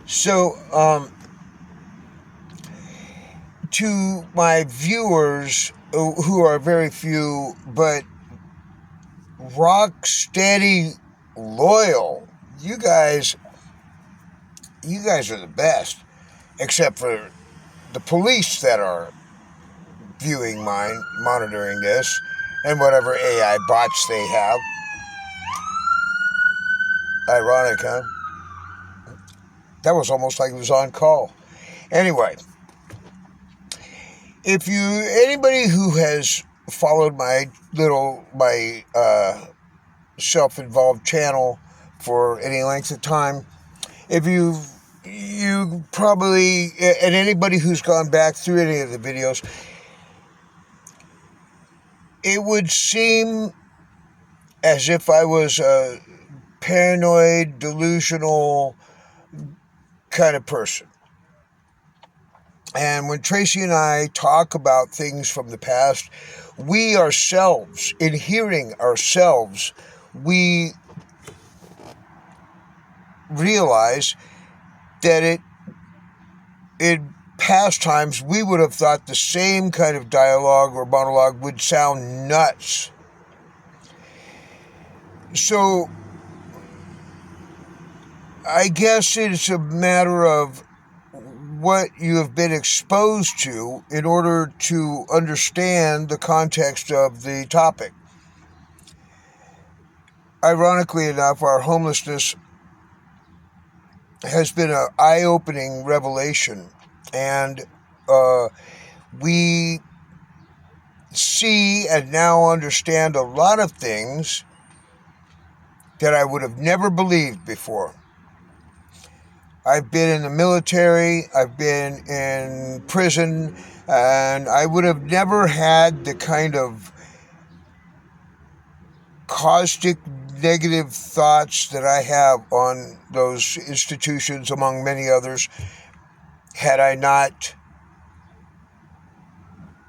So, to my viewers, who are very few, but rock steady, loyal, you guys, you guys are the best. Except for the police that are viewing mine, monitoring this, and whatever AI bots they have. Ironic, huh? That was almost like it was on call. Anyway, if you anybody who has followed my self-involved channel for any length of time, if you probably, and anybody who's gone back through any of the videos, it would seem as if I was a paranoid, delusional kind of person. And when Tracy and I talk about things from the past, we ourselves, in hearing ourselves, we realize that in past times we would have thought the same kind of dialogue or monologue would sound nuts. So I guess it's a matter of what you have been exposed to in order to understand the context of the topic. Ironically enough, our homelessness has been an eye-opening revelation, and we see and now understand a lot of things that I would have never believed before. I've been in the military, I've been in prison, and I would have never had the kind of caustic negative thoughts that I have on those institutions, among many others, had I not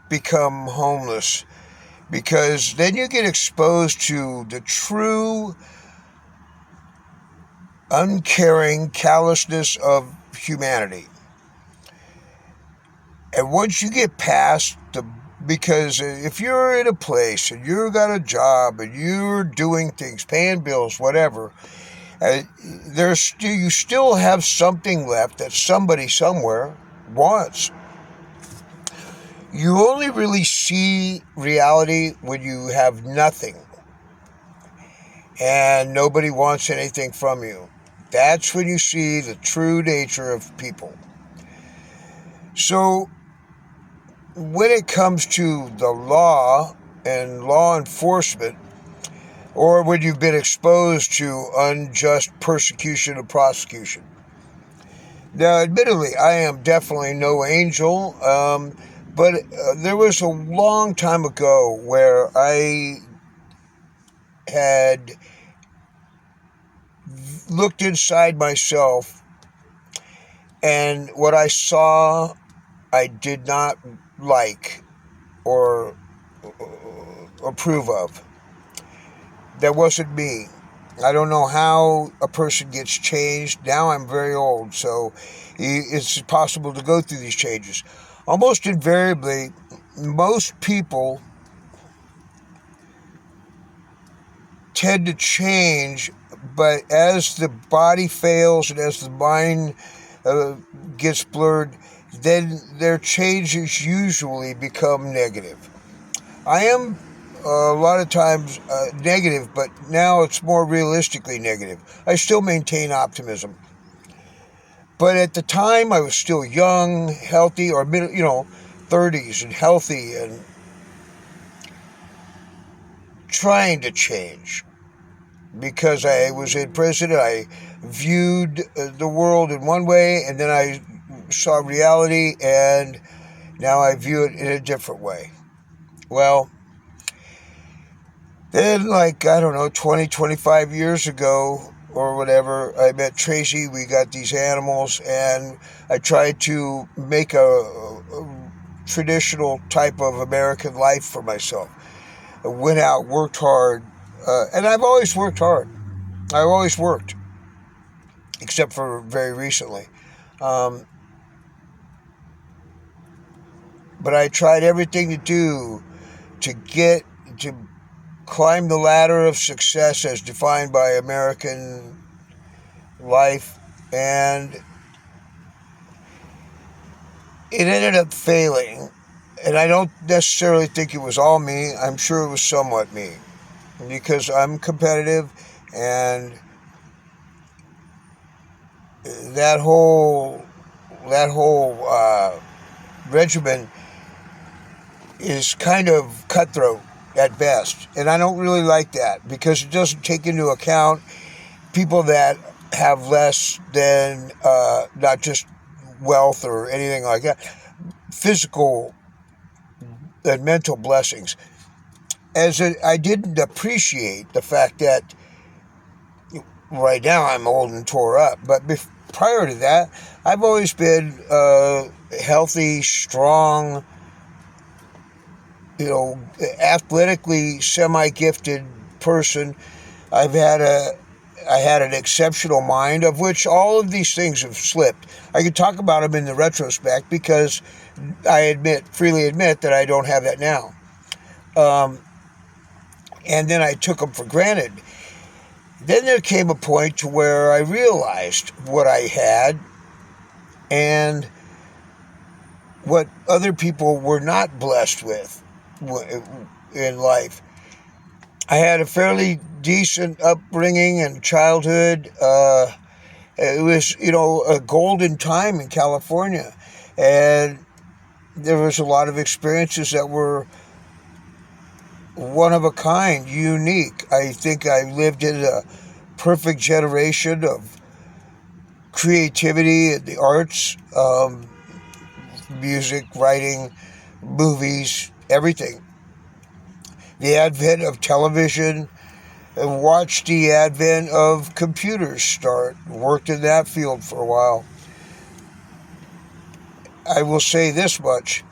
become homeless. Because then you get exposed to the true uncaring callousness of humanity. And once you get past because if you're in a place and you've got a job and you're doing things, paying bills, whatever, you still have something left that somebody somewhere wants. You only really see reality when you have nothing and nobody wants anything from you. That's when you see the true nature of people. So when it comes to the law and law enforcement, or when you've been exposed to unjust persecution or prosecution. Now, admittedly, I am definitely no angel, but there was a long time ago where I had looked inside myself, and what I saw I did not like or approve of. That wasn't me. I don't know how a person gets changed. Now I'm very old, so it's possible to go through these changes. Almost invariably, most people tend to change, but as the body fails and as the mind gets blurred, then their changes usually become negative. I am a lot of times negative, but now it's more realistically negative. I still maintain optimism. But at the time, I was still young, healthy, or middle, 30s and healthy and trying to change. Because I was in prison, I viewed the world in one way, and then I saw reality, and now I view it in a different way. Well, then, like, I don't know, 20, 25 years ago or whatever, I met Tracy. We got these animals, and I tried to make a traditional type of American life for myself. I went out, worked hard, and I've always worked hard. I've always worked, except for very recently. Um, but I tried everything to do to get to climb the ladder of success as defined by American life, and it ended up failing. And I don't necessarily think it was all me. I'm sure it was somewhat me because I'm competitive, and that whole that whole regimen is kind of cutthroat at best, and I don't really like that because it doesn't take into account people that have less than not just wealth or anything like that, physical and mental blessings. I didn't appreciate the fact that right now I'm old and tore up, but prior to that, I've always been a healthy, strong, athletically semi-gifted person. I've had a I had an exceptional mind, of which all of these things have slipped. I could talk about them in the retrospect because I freely admit that I don't have that now. Um, and then I took them for granted. Then there came a point to where I realized what I had and what other people were not blessed with in life. I had a fairly decent upbringing and childhood. It was, a golden time in California. And there was a lot of experiences that were one of a kind, unique. I think I lived in a perfect generation of creativity in the arts, music, writing, movies, everything. The advent of television, and watched the advent of computers start. Worked in that field for a while. I will say this much.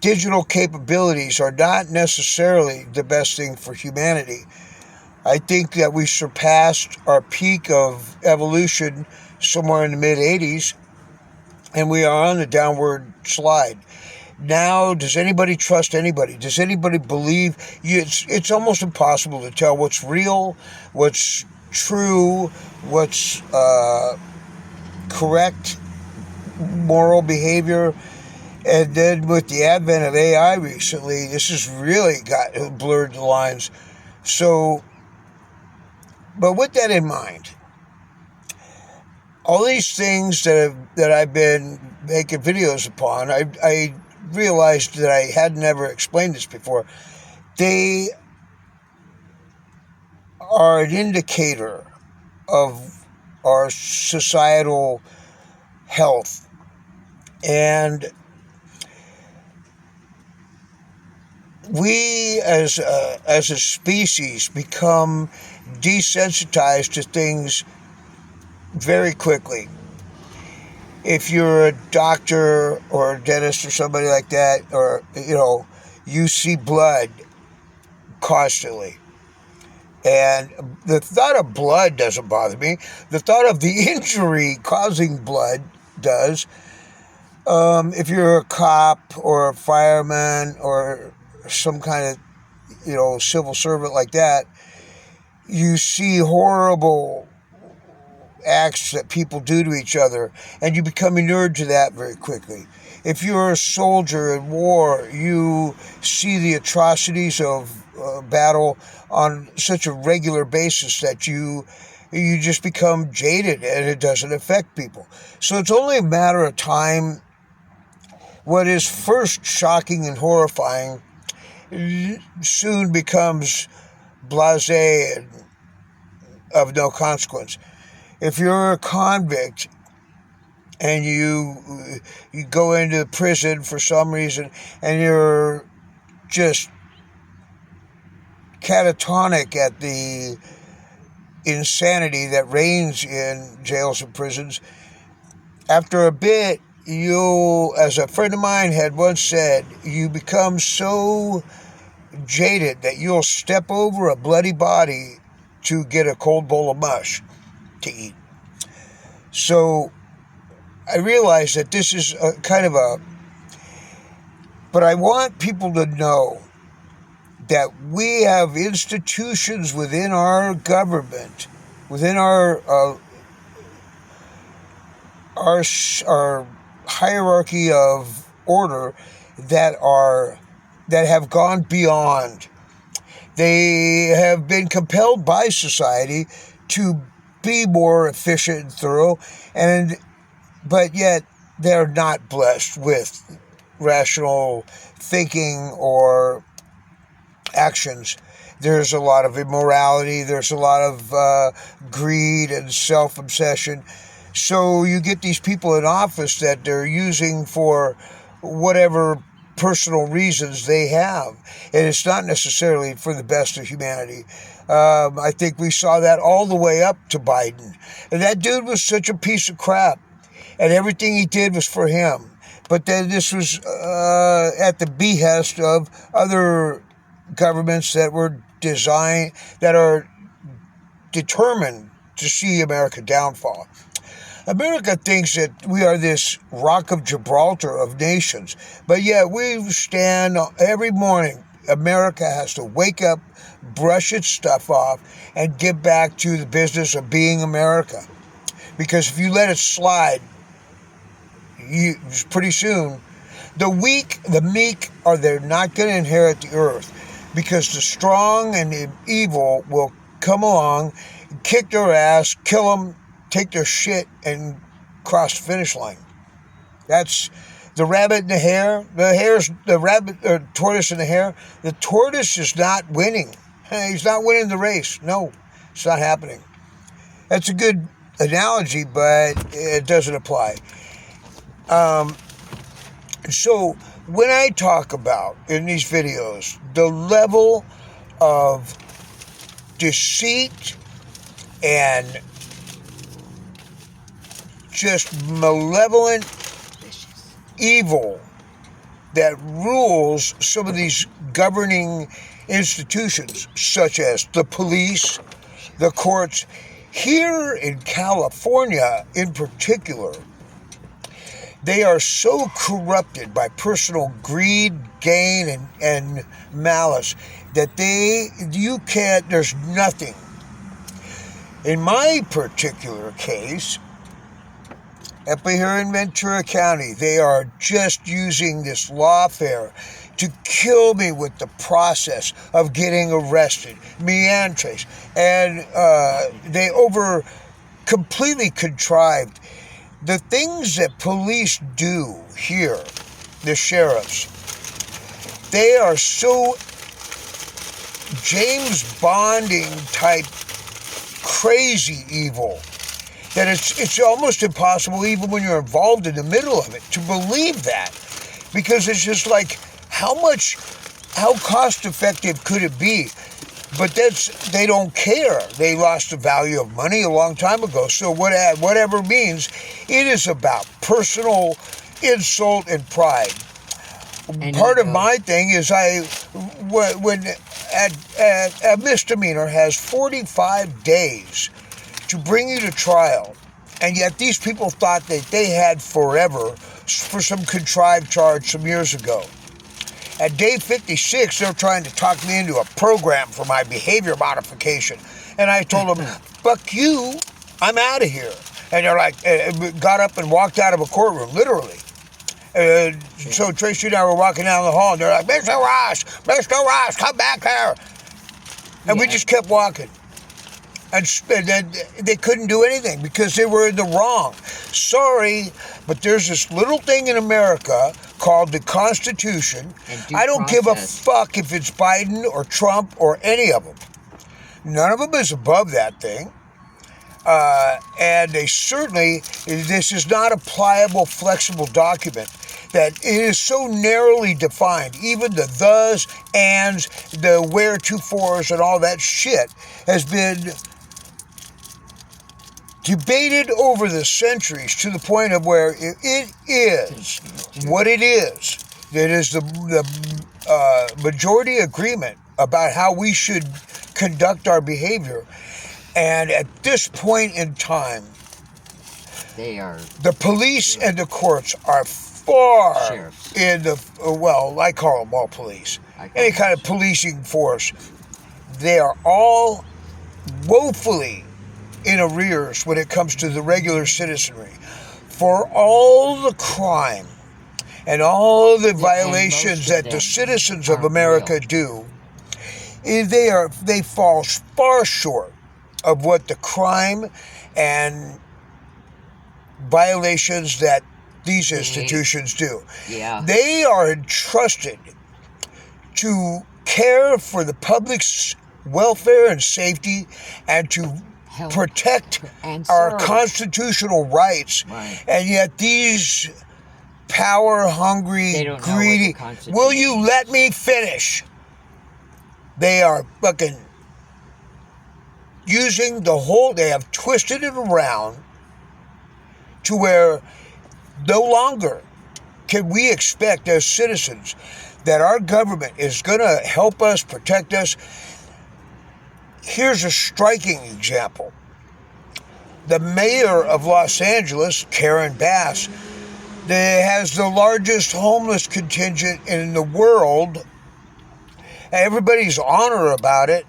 Digital capabilities are not necessarily the best thing for humanity. I think that we surpassed our peak of evolution somewhere in the mid 80s, and we are on the downward slide. Now, does anybody trust anybody? Does anybody believe you? It's almost impossible to tell what's real, what's true, what's correct moral behavior. And then with the advent of AI recently, this has really blurred the lines. So, but with that in mind, all these things that I've been making videos upon, I realized that I had never explained this before. They are an indicator of our societal health. And we as a species become desensitized to things very quickly. If you're a doctor or a dentist or somebody like that, or you see blood constantly, and the thought of blood doesn't bother me. The thought of the injury causing blood does. If you're a cop or a fireman or some kind of civil servant like that, you see horrible acts that people do to each other, and you become inured to that very quickly. If you're a soldier in war, you see the atrocities of battle on such a regular basis that you just become jaded, and it doesn't affect people. So it's only a matter of time. What is first shocking and horrifying soon becomes blasé and of no consequence. If you're a convict and you go into prison for some reason and you're just catatonic at the insanity that reigns in jails and prisons, after a bit, as a friend of mine had once said, you become so jaded that you'll step over a bloody body to get a cold bowl of mush to eat. So I realize that this is a kind of a, but I want people to know that we have institutions within our government, within our hierarchy of order that have gone beyond. They have been compelled by society to be more efficient and thorough, but yet they're not blessed with rational thinking or actions. There's a lot of immorality. There's a lot of greed and self-obsession. So you get these people in office that they're using for whatever personal reasons they have. And it's not necessarily for the best of humanity. I think we saw that all the way up to Biden. And that dude was such a piece of crap. And everything he did was for him. But then this was at the behest of other governments that are determined to see America downfall. America thinks that we are this rock of Gibraltar of nations, but yet we stand every morning. America has to wake up, brush its stuff off, and get back to the business of being America. Because if you let it slide, pretty soon, the weak, the meek, they're not going to inherit the earth. Because the strong and the evil will come along, kick their ass, kill them, take their shit, and cross the finish line. That's the rabbit and the hare. The rabbit, or tortoise and the hare. The tortoise is not winning. He's not winning the race. No, it's not happening. That's a good analogy, but it doesn't apply. So when I talk about in these videos the level of deceit and just malevolent evil that rules some of these governing institutions, such as the police, the courts, here in California in particular, they are so corrupted by personal greed, gain, and malice that there's nothing. In my particular case, up here in Ventura County, they are just using this lawfare to kill me with the process of getting arrested, me and Trace. And they completely contrived the things that police do here, the sheriffs. They are so James Bonding type crazy evil that it's almost impossible, even when you're involved in the middle of it, to believe that. Because it's just like, how cost effective could it be? But they don't care. They lost the value of money a long time ago. So whatever means, it is about personal insult and pride. And part of my thing is when a misdemeanor has 45 days to bring you to trial, and yet these people thought that they had forever for some contrived charge some years ago. At day 56, they're trying to talk me into a program for my behavior modification. And I told them, fuck you, I'm out of here. And they're like, got up and walked out of a courtroom, literally. So Tracy and I were walking down the hall, and they're like, Mr. Ross, come back here. And we just kept walking. And then they couldn't do anything because they were in the wrong. Sorry, but there's this little thing in America called the Constitution. I don't give a fuck if it's Biden or Trump or any of them. None of them is above that thing. And they certainly, this is not a pliable, flexible document that it is so narrowly defined. Even the thes, ands, the wheretofores, and all that shit has been debated over the centuries to the point of where it is what it is. It is the majority agreement about how we should conduct our behavior. And at this point in time, They are. The police and the courts are far Sheriffs. in the, well, I call them all police. Any kind of policing force. They are all woefully in arrears when it comes to the regular citizenry. For all the crime and all the violations that the citizens of America do, they fall far short of what the crime and violations that these institutions do. Yeah. They are entrusted to care for the public's welfare and safety and to protect our constitutional rights. Right. And yet these power-hungry, greedy... Will you let me finish? They are fucking using the whole... They have twisted it around to where no longer can we expect as citizens that our government is going to help us, protect us. Here's a striking example. The mayor of Los Angeles, Karen Bass, has the largest homeless contingent in the world. Everybody's on her about it,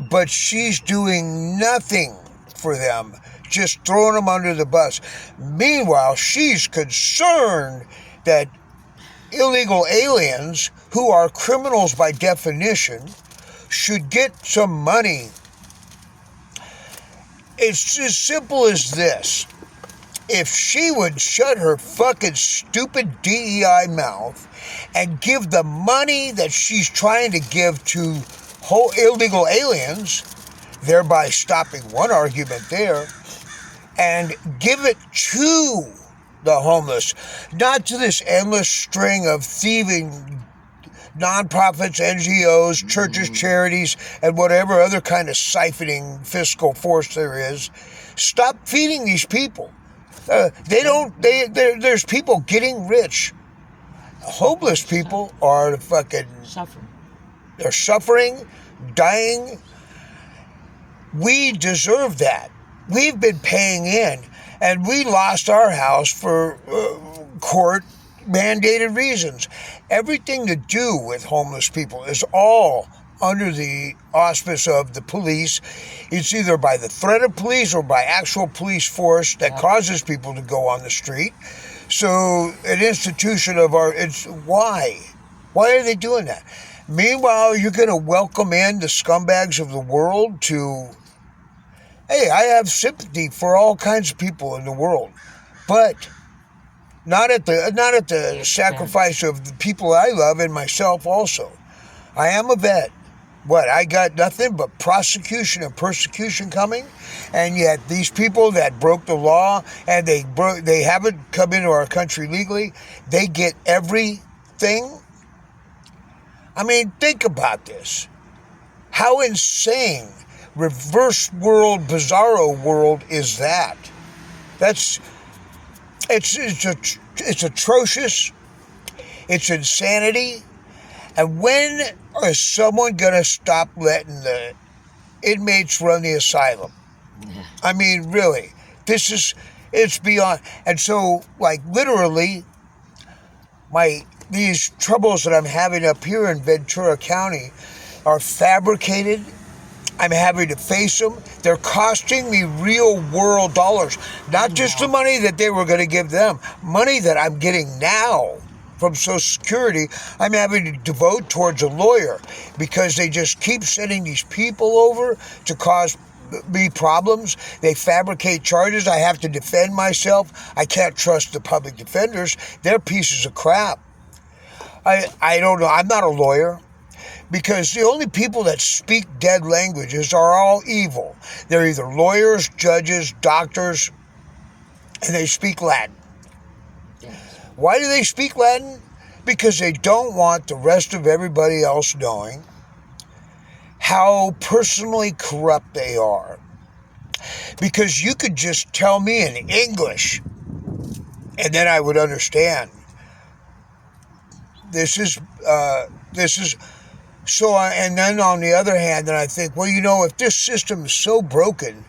but she's doing nothing for them, just throwing them under the bus. Meanwhile, she's concerned that illegal aliens, who are criminals by definition, should get some money. It's as simple as this. If she would shut her fucking stupid DEI mouth and give the money that she's trying to give to illegal aliens, thereby stopping one argument there, and give it to the homeless, not to this endless string of thieving nonprofits, NGOs, churches, charities, and whatever other kind of siphoning fiscal force there is. Stop feeding these people. There's people getting rich. Homeless people are fucking suffering. They're suffering, dying. We deserve that. We've been paying in, and we lost our house for court-mandated reasons. Everything to do with homeless people is all under the auspice of the police. It's either by the threat of police or by actual police force that causes people to go on the street. So an institution of why? Why are they doing that? Meanwhile, you're going to welcome in the scumbags of the world to... Hey, I have sympathy for all kinds of people in the world, but not at the sacrifice of the people I love and myself also. I am a vet. What, I got nothing but prosecution and persecution coming? And yet these people that broke the law and they haven't come into our country legally, they get everything? I mean, think about this. How insane, reverse world, bizarro world is that? It's atrocious. It's insanity. And when is someone going to stop letting the inmates run the asylum? I mean, really, it's beyond. And so, like, literally, these troubles that I'm having up here in Ventura County are fabricated. I'm having to face them. They're costing me real world dollars. Not just the money that they were going to give them, money that I'm getting now from Social Security. I'm having to devote towards a lawyer because they just keep sending these people over to cause me problems. They fabricate charges. I have to defend myself. I can't trust the public defenders. They're pieces of crap. I don't know. I'm not a lawyer. Because the only people that speak dead languages are all evil. They're either lawyers, judges, doctors, and they speak Latin. Yes. Why do they speak Latin? Because they don't want the rest of everybody else knowing how personally corrupt they are. Because you could just tell me in English, and then I would understand. This is... So, and then on the other hand, then I think, well, you know, if this system is so broken,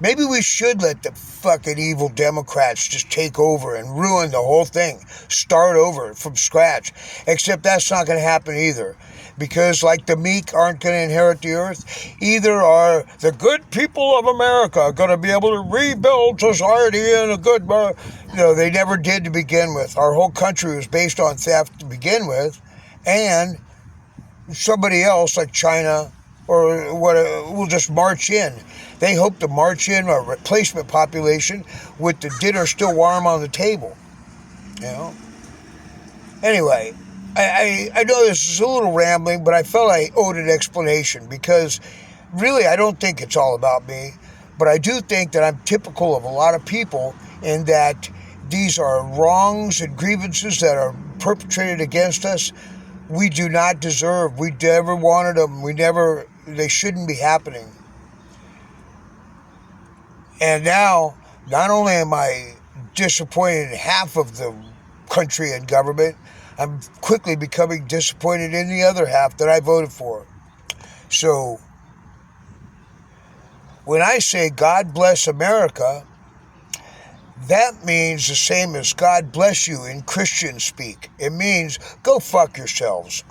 Maybe we should let the fucking evil Democrats just take over and ruin the whole thing. Start over from scratch. Except that's not going to happen either. Because like the meek aren't going to inherit the earth, either are the good people of America going to be able to rebuild society in a good... they never did to begin with. Our whole country was based on theft to begin with. And somebody else like China or what will just march in. They hope to march in a replacement population with the dinner still warm on the table. Anyway, I know this is a little rambling, but I felt I owed an explanation because really I don't think it's all about me, but I do think that I'm typical of a lot of people in that these are wrongs and grievances that are perpetrated against us. We do not deserve. We never wanted them. They shouldn't be happening. And now, not only am I disappointed in half of the country and government, I'm quickly becoming disappointed in the other half that I voted for. So, when I say God bless America, that means the same as God bless you in Christian speak. It means go fuck yourselves.